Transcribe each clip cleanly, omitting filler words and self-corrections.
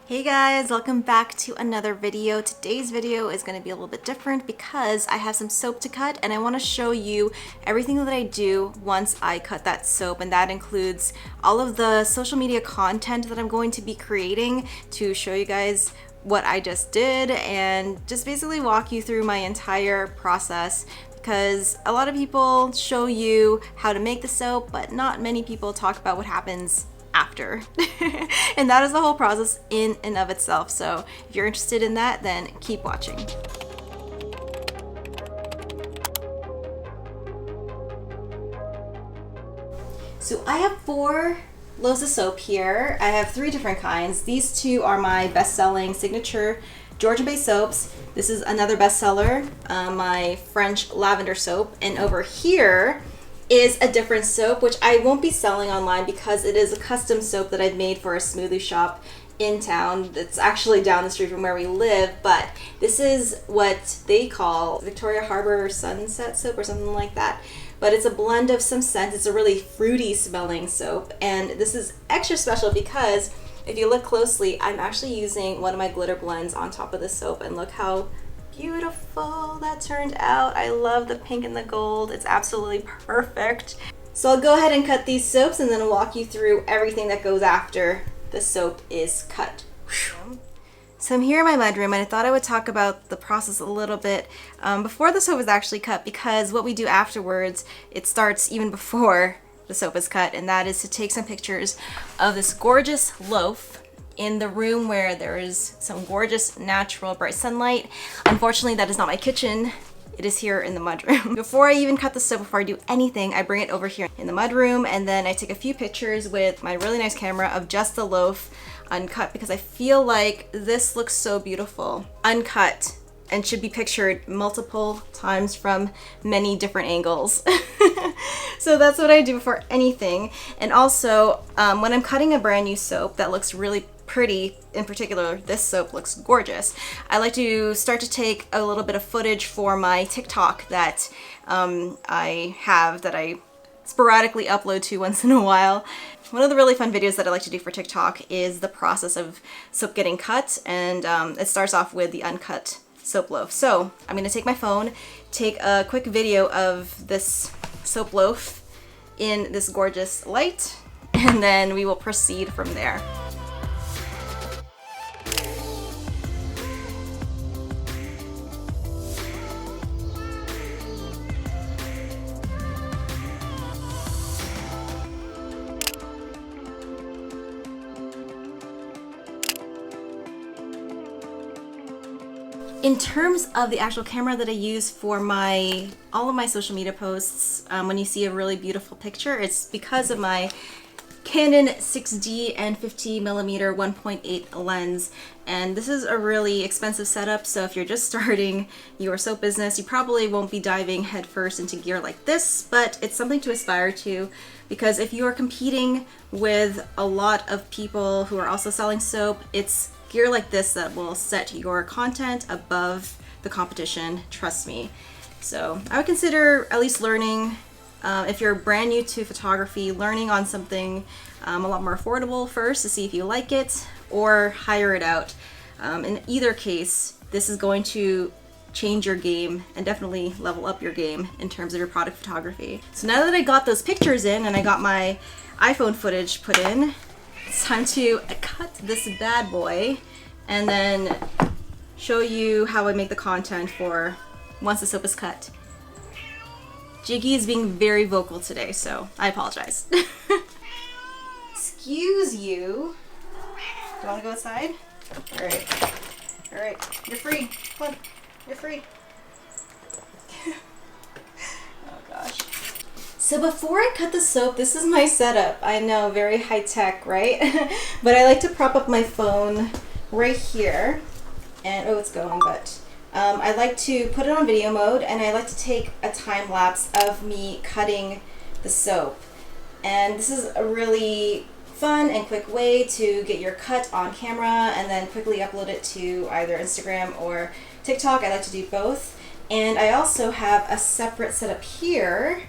Hey guys, welcome back to another video. Today's video is going to be a little bit different because I have some soap to cut and I want to show you everything that I do once I cut that soap, and that includes all of the social media content that I'm going to be creating to show you guys what I just did and just basically walk you through my entire process, because a lot of people show you how to make the soap, but not many people talk about what happens after. And that is the whole process in and of itself. So if you're interested in that, then keep watching. So I have 4 loaves of soap here. I have 3 different kinds. These 2 are my best-selling signature Georgia-based soaps. This is another bestseller, my French lavender soap. And over here is a different soap, which I won't be selling online because it is a custom soap that I've made for a smoothie shop in town that's actually down the street from where we live. But this is what they call Victoria Harbor Sunset soap or something like that. But it's a blend of some scents. It's a really fruity smelling soap, and this is extra special because if you look closely, I'm actually using one of my glitter blends on top of the soap, and look how beautiful that turned out. I love the pink and the gold. It's absolutely perfect. So I'll go ahead and cut these soaps and then I'll walk you through everything that goes after the soap is cut. So I'm here in my mudroom, and I thought I would talk about the process a little bit before the soap is actually cut, because what we do afterwards, it starts even before the soap is cut, and that is to take some pictures of this gorgeous loaf in the room where there is some gorgeous natural bright sunlight. Unfortunately, that is not my kitchen. It is here in the mudroom. Before I even cut the soap, before I do anything, I bring it over here in the mudroom, and then I take a few pictures with my really nice camera of just the loaf uncut, because I feel like this looks so beautiful uncut and should be pictured multiple times from many different angles. So that's what I do before anything. And also, when I'm cutting a brand new soap that looks really pretty, in particular this soap looks gorgeous, I like to start to take a little bit of footage for my TikTok that I have, that I sporadically upload to once in a while. One of the really fun videos that I like to do for TikTok is the process of soap getting cut, and it starts off with the uncut soap loaf. So I'm going to take my phone, take a quick video of this soap loaf in this gorgeous light, and then we will proceed from there. In terms of the actual camera that I use for all of my social media posts, when you see a really beautiful picture, it's because of my Canon 6D and 50mm 1.8 lens. And this is a really expensive setup, so if you're just starting your soap business, you probably won't be diving headfirst into gear like this, but it's something to aspire to, because if you are competing with a lot of people who are also selling soap, it's gear like this that will set your content above the competition, trust me. So I would consider at least learning, if you're brand new to photography, learning on something a lot more affordable first to see if you like it, or hire it out. In either case, this is going to change your game and definitely level up your game in terms of your product photography. So now that I got those pictures in and I got my iPhone footage put in, it's time to cut this bad boy and then show you how I make the content for once the soap is cut. Jiggy is being very vocal today, so I apologize. Excuse you. Do you want to go outside? Alright. Alright. You're free. Come on. You're free. Oh gosh. So before I cut the soap, this is my setup. I know, very high tech, right? But I like to prop up my phone right here. And, oh, it's going, but I like to put it on video mode, and I like to take a time lapse of me cutting the soap. And this is a really fun and quick way to get your cut on camera and then quickly upload it to either Instagram or TikTok. I like to do both. And I also have a separate setup here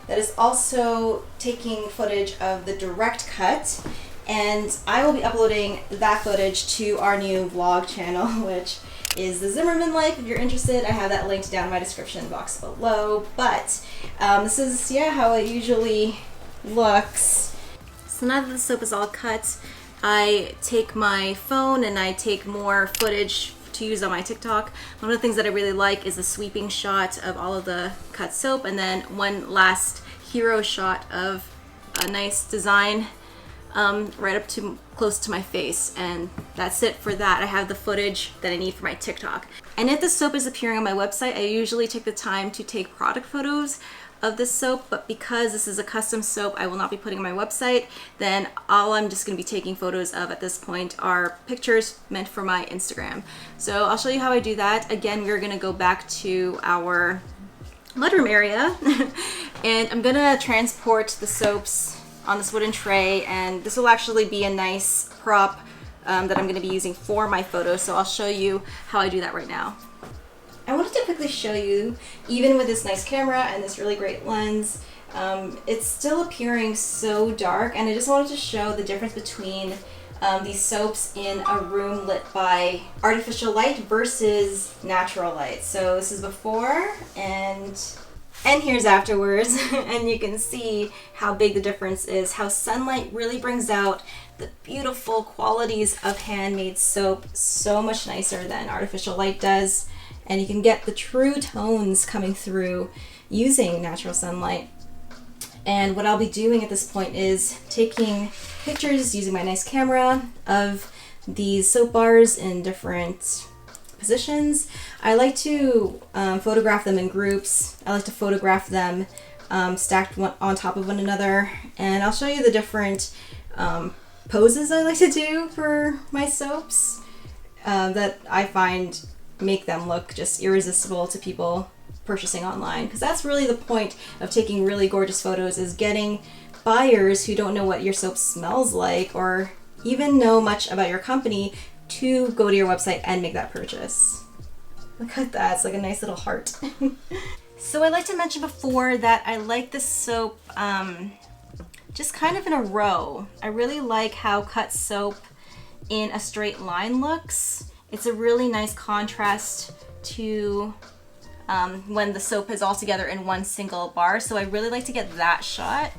that is also taking footage of the direct cut. And I will be uploading that footage to our new vlog channel, which is the Zimmerman Life. If you're interested, I have that linked down in my description box below. But this is, yeah, how it usually looks. So now that the soap is all cut, I take my phone and I take more footage to use on my TikTok. One of the things that I really like is the sweeping shot of all of the cut soap, and then one last hero shot of a nice design right up to close to my face, and that's it for that. I have the footage that I need for my TikTok. And if the soap is appearing on my website, I usually take the time to take product photos of this soap, but because this is a custom soap I will not be putting on my website, then all I'm just going to be taking photos of at this point are pictures meant for my Instagram. So I'll show you how I do that. Again, we're going to go back to our mudroom area and I'm going to transport the soaps on this wooden tray, and this will actually be a nice prop that I'm going to be using for my photos, so I'll show you how I do that right now. I wanted to quickly show you, even with this nice camera and this really great lens, it's still appearing so dark, and I just wanted to show the difference between these soaps in a room lit by artificial light versus natural light. So this is before and here's afterwards, and you can see how big the difference is, how sunlight really brings out the beautiful qualities of handmade soap so much nicer than artificial light does. And you can get the true tones coming through using natural sunlight. And what I'll be doing at this point is taking pictures using my nice camera of these soap bars in different positions. I like to photograph them in groups. I like to photograph them stacked one on top of one another. And I'll show you the different poses I like to do for my soaps that I find make them look just irresistible to people purchasing online, because that's really the point of taking really gorgeous photos, is getting buyers who don't know what your soap smells like or even know much about your company to go to your website and make that purchase. Look at that, it's like a nice little heart. So I like to mention before that I like this soap just kind of in a row. I really like how cut soap in a straight line looks. It's a really nice contrast to when the soap is all together in one single bar. So I really like to get that shot.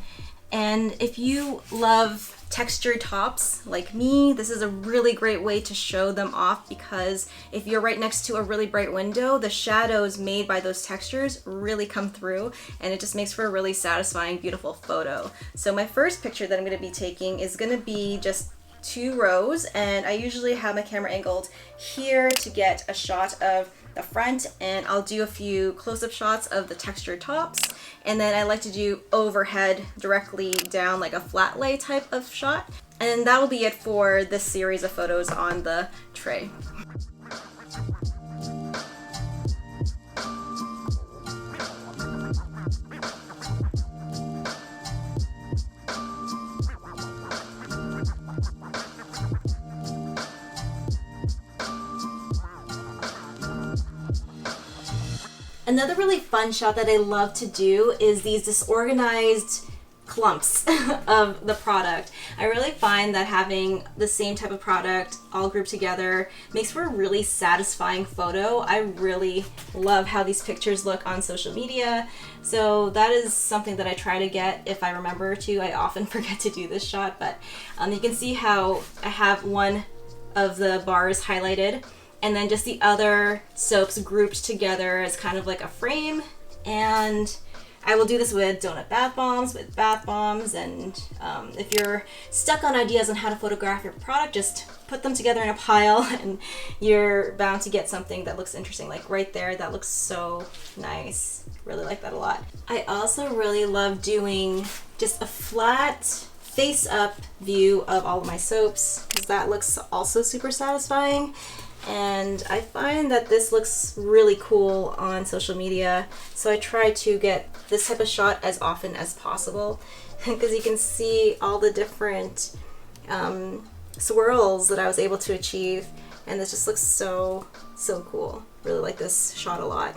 And if you love textured tops like me, this is a really great way to show them off, because if you're right next to a really bright window, the shadows made by those textures really come through, and it just makes for a really satisfying, beautiful photo. So my first picture that I'm going to be taking is going to be just 2 rows, and I usually have my camera angled here to get a shot of the front, and I'll do a few close-up shots of the textured tops, and then I like to do overhead directly down, like a flat lay type of shot, and that'll be it for this series of photos on the tray. Another really fun shot that I love to do is these disorganized clumps of the product. I really find that having the same type of product all grouped together makes for a really satisfying photo. I really love how these pictures look on social media, so that is something that I try to get if I remember to. I often forget to do this shot, but you can see how I have one of the bars highlighted, and then just the other soaps grouped together as kind of like a frame. And I will do this with donut bath bombs, with bath bombs, and if you're stuck on ideas on how to photograph your product, just put them together in a pile and you're bound to get something that looks interesting. Like right there, that looks so nice. Really like that a lot. I also really love doing just a flat face-up view of all of my soaps, because that looks also super satisfying. And I find that this looks really cool on social media, so I try to get this type of shot as often as possible, because you can see all the different swirls that I was able to achieve, and this just looks so cool. Really like this shot a lot.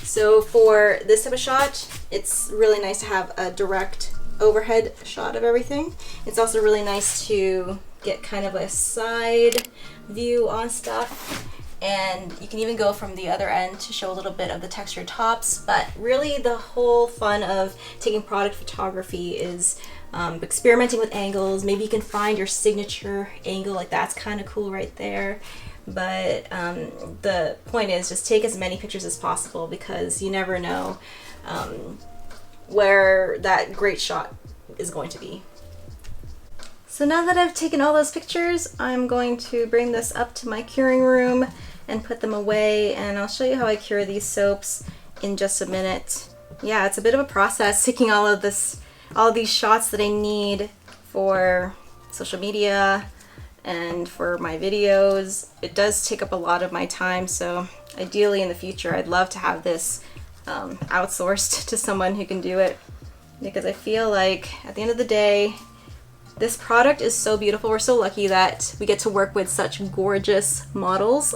So for this type of shot, it's really nice to have a direct overhead shot of everything. It's also really nice to get kind of a side view on stuff, and you can even go from the other end to show a little bit of the textured tops. But really the whole fun of taking product photography is experimenting with angles. Maybe you can find your signature angle, like that's kind of cool right there. But the point is just take as many pictures as possible, because you never know where that great shot is going to be. So now that I've taken all those pictures, I'm going to bring this up to my curing room and put them away, and I'll show you how I cure these soaps in just a minute. Yeah, it's a bit of a process taking all of these shots that I need for social media and for my videos. It does take up a lot of my time, so ideally in the future I'd love to have this outsourced to someone who can do it, because I feel like at the end of the day this product is so beautiful. We're so lucky that we get to work with such gorgeous models.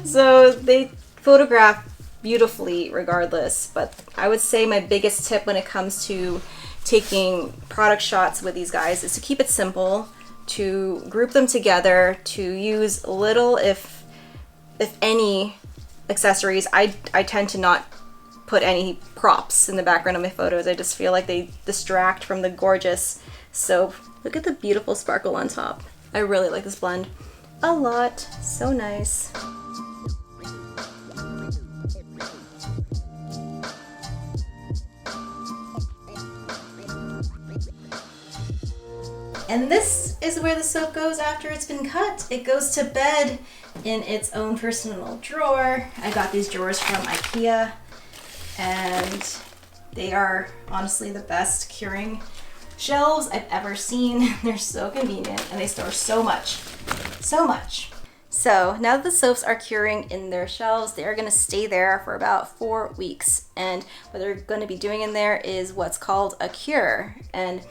So they photograph beautifully regardless, but I would say my biggest tip when it comes to taking product shots with these guys is to keep it simple, to group them together, to use little if any accessories. I tend to not put any props in the background of my photos. I just feel like they distract from the gorgeous soap. Look at the beautiful sparkle on top. I really like this blend a lot. So nice. And this is where the soap goes after it's been cut. It goes to bed in its own personal drawer. I got these drawers from IKEA, and they are honestly the best curing shelves I've ever seen. They're so convenient and they store so much, so much. So now that the soaps are curing in their shelves, they are going to stay there for about 4 weeks. And what they're going to be doing in there is what's called a cure. And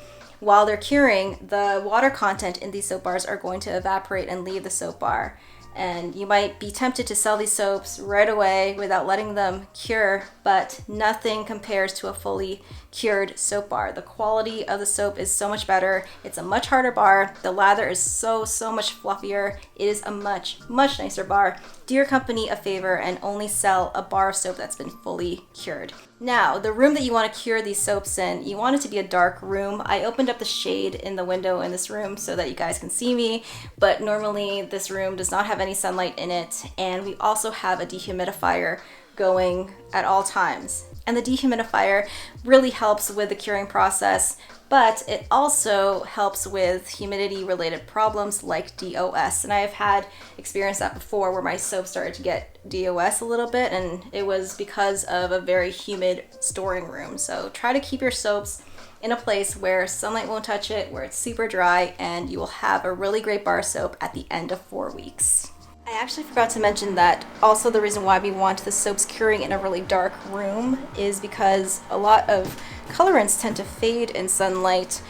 while they're curing, the water content in these soap bars are going to evaporate and leave the soap bar. And you might be tempted to sell these soaps right away without letting them cure, but nothing compares to a fully cured soap bar. The quality of the soap is so much better. It's a much harder bar. The lather is so much fluffier. It is a much nicer bar. Do your company a favor and only sell a bar of soap that's been fully cured. Now, the room that you want to cure these soaps in, you want it to be a dark room. I opened up the shade in the window in this room so that you guys can see me, but normally this room does not have any sunlight in it, and we also have a dehumidifier going at all times. And the dehumidifier really helps with the curing process, but it also helps with humidity related problems like DOS. And I have had experienced that before where my soap started to get DOS a little bit, and it was because of a very humid storing room. So try to keep your soaps in a place where sunlight won't touch it, where it's super dry, and you will have a really great bar soap at the end of 4 weeks. I actually forgot to mention that also the reason why we want the soaps curing in a really dark room is because a lot of colorants tend to fade in sunlight,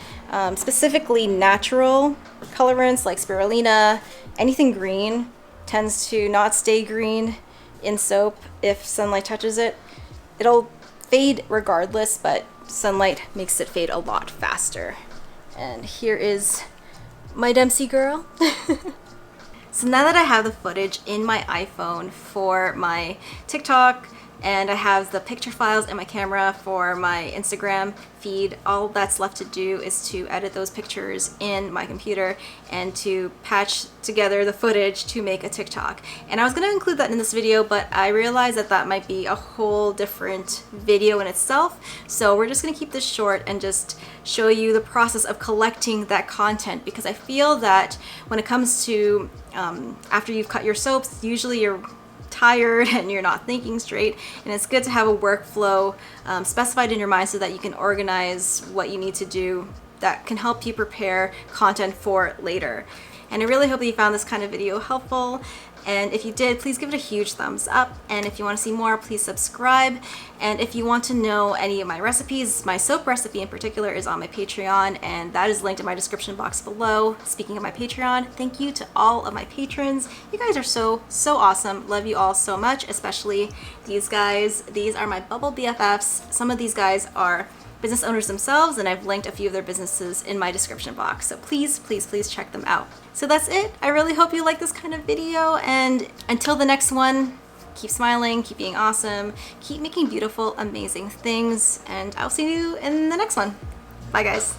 specifically natural colorants like spirulina. Anything green tends to not stay green in soap if sunlight touches it. It'll fade regardless, but sunlight makes it fade a lot faster. And here is my Dempsey girl. So now that I have the footage in my iPhone for my TikTok, and I have the picture files in my camera for my Instagram feed, all that's left to do is to edit those pictures in my computer and to patch together the footage to make a TikTok. And I was going to include that in this video, but I realized that that might be a whole different video in itself. So we're just going to keep this short and just show you the process of collecting that content, because I feel that when it comes to after you've cut your soaps, usually you're tired and you're not thinking straight, and it's good to have a workflow specified in your mind so that you can organize what you need to do that can help you prepare content for later. And I really hope that you found this kind of video helpful, and if you did, please give it a huge thumbs up, and if you want to see more, please subscribe. And if you want to know any of my recipes, my soap recipe in particular is on my Patreon, and that is linked in my description box below. Speaking of my Patreon, thank you to all of my patrons. You guys are so awesome. Love you all so much, especially these guys. These are my bubble BFFs. Some of these guys are business owners themselves, and I've linked a few of their businesses in my description box. So please, please, please check them out. So that's it. I really hope you like this kind of video, and until the next one, keep smiling, keep being awesome, keep making beautiful, amazing things, and I'll see you in the next one. Bye guys.